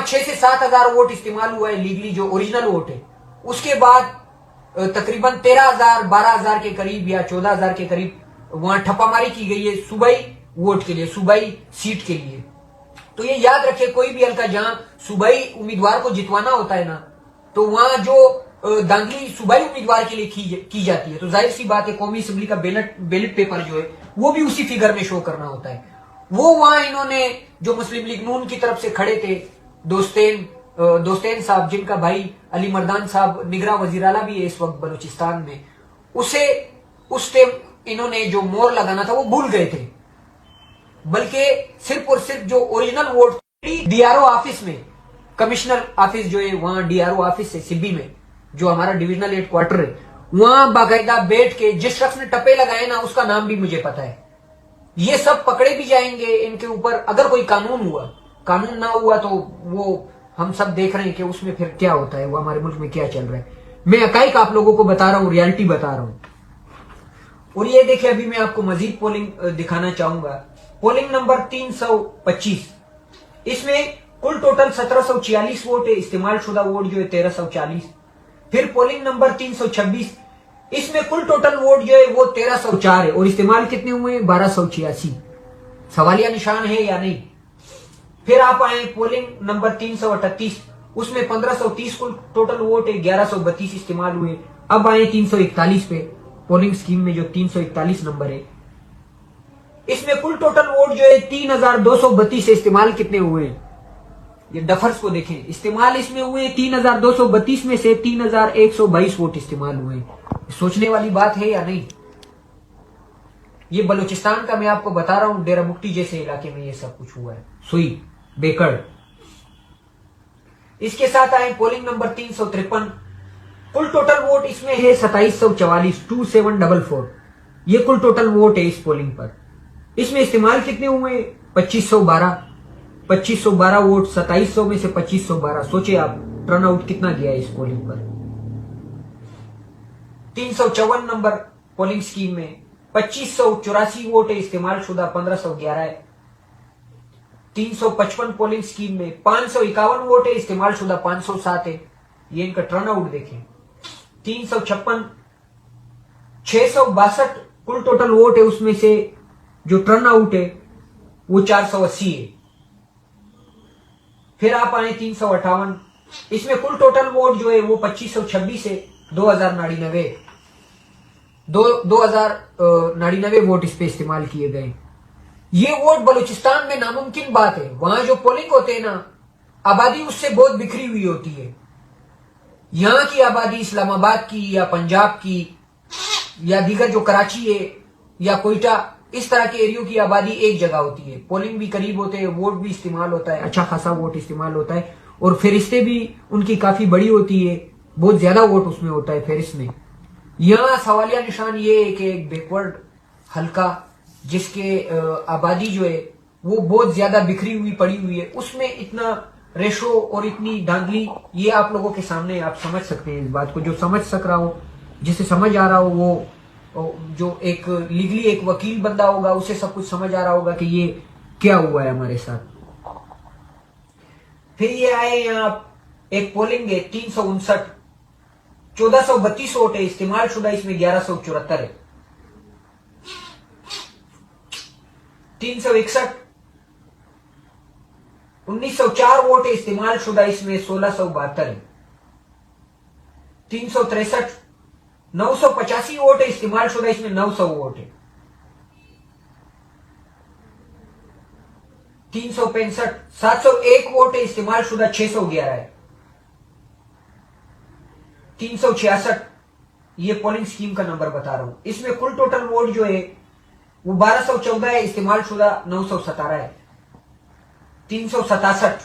6 से 7 हजार वोट इस्तेमाल हुआ है लीगली, जो ओरिजिनल वोट है। उसके बाद तकरीबन 13,000 12,000 के करीब या 14,000 के करीब वहां ठप्पामारी की गई है सूबाई वोट के लिए, सूबाई सीट के लिए। तो ये याद रखे, कोई भी हल्का जहां सूबाई उम्मीदवार को जितवाना होता है ना, तो वहां जो दांगली सूबाई उम्मीदवार के लिए की जाती है, तो जाहिर सी बात है कौमी असेंबली का बैलेट पेपर जो है वो भी उसी फिगर में शो करना होता है। वो वहां इन्होंने जो मुस्लिम लीग नून की तरफ से खड़े थे, दोस्तेन साहब, जिनका भाई अली मर्दान साहब निगरां वजीर आला भी है इस वक्त बलूचिस्तान में, उसे उस टाइम इन्होंने जो मोहर लगाना था वो भूल गए थे। बल्कि सिर्फ और सिर्फ जो ओरिजिनल वोट डीआरओ ऑफिस में, कमिश्नर ऑफिस जो है वहां डीआरओ ऑफिस है सिब्बी में, जो हमारा डिविजनल हेडक्वार्टर है, वहां बाकायदा बैठ के जिस शख्स ने टप्पे लगाए ना उसका नाम भी मुझे पता है। ये सब पकड़े भी जाएंगे, इनके ऊपर अगर कोई कानून हुआ, कानून ना हुआ तो वो हम सब देख रहे हैं कि उसमें फिर क्या होता है, वो हमारे मुल्क में क्या चल रहा है। मैं हकाइक आप लोगों को बता रहा हूं, रियलिटी बता रहा हूं। और ये देखिए, अभी मैं आपको मजीद पोलिंग दिखाना चाहूंगा। पोलिंग नंबर 325, इसमें कुल टोटल 1746 वोट है, इस्तेमाल शुदा वोट जो है 1340। फिर पोलिंग नंबर 326, इसमें कुल टोटल वोट जो है वो 1304 है, और इस्तेमाल कितने हुए हैं 1286। सवालिया निशान है या नहीं। फिर आप आए पोलिंग नंबर 338, उसमें 1530 कुल टोटल वोट है, 1132 इस्तेमाल हुए। अब आए 341 पे, पोलिंग स्कीम में जो 341 नंबर है, इसमें कुल टोटल वोट जो है 3232 इस्तेमाल कितने हुए? ये डफर्स को देखें, इस्तेमाल इसमें हुए 3232 में से 3122 वोट इस्तेमाल हुए। सोचने वाली बात है या नहीं? ये बलूचिस्तान का मैं आपको बता रहा हूं, डेरा मुफ्ती जैसे इलाके में ये सब कुछ हुआ है, सुई बेकड़। इसके साथ आए पोलिंग नंबर 353, कुल टोटल वोट इसमें है 2744, 2744। ये कुल टोटल वोट है इस पोलिंग पर। इसमें इस्तेमाल कितने हुए? 2512 वोट, 2700 में से 2512। सोचे आप टर्न आउट कितना गया है इस पोलिंग पर। 354 नंबर पोलिंग स्कीम में 2584 वोट है, इस्तेमाल शुदा 1511 है। 355 पोलिंग स्कीम में 551 वोट है, इस्तेमाल शुदा 507 है। ये इनका टर्न आउट देखें। 356, 662 कुल टोटल वोट है, उसमें से जो टर्न आउट है वो 480 है। फिर आप आए 358, इसमें कुल टोटल वोट जो है वो 2526 है, 2099 वोट इस पे इस्तेमाल किए गए। ये वोट बलूचिस्तान में नामुमकिन बात है, वहां जो पोलिंग होते हैं ना, आबादी उससे बहुत बिखरी हुई होती है। यहां की आबादी इस्लामाबाद की या पंजाब की या दीगर जो कराची है या कोयटा, इस तरह के एरियो की आबादी एक जगह होती है, पोलिंग भी करीब होते हैं, वोट भी इस्तेमाल होता है, अच्छा खासा वोट इस्तेमाल होता है, और फहरिस्तें भी उनकी काफी बड़ी होती है, बहुत ज्यादा वोट उसमें होता है फहरिस्त में। यहां सवालिया निशान ये है कि एक बैकवर्ड हल्का जिसके आबादी जो है वो बहुत ज्यादा बिखरी हुई पड़ी हुई है, उसमें इतना रेशो और इतनी धांधली, ये आप लोगों के सामने आप समझ सकते हैं इस बात को। जो समझ सक रहा हो, जिसे समझ आ रहा हो, वो जो एक लीगली एक वकील बंदा होगा उसे सब कुछ समझ आ रहा होगा कि ये क्या हुआ है हमारे साथ। फिर ये आए यहां एक पोलिंग है 359, 1432 वोट है, इस्तेमाल शुदा इसमें 1174 है। 361, 1904 वोट है, इस्तेमाल शुदा इसमें 1672 है। 363, 985 वोट है, इस्तेमाल शुदा इसमें 900 वोट है। 365, 701 वोट है, इस्तेमाल शुदा 611 है। 366, ये पोलिंग स्कीम का नंबर बता रहा हूं, इसमें कुल टोटल वोट जो है वो 1214 है, इस्तेमाल शुदा 917 है। 367,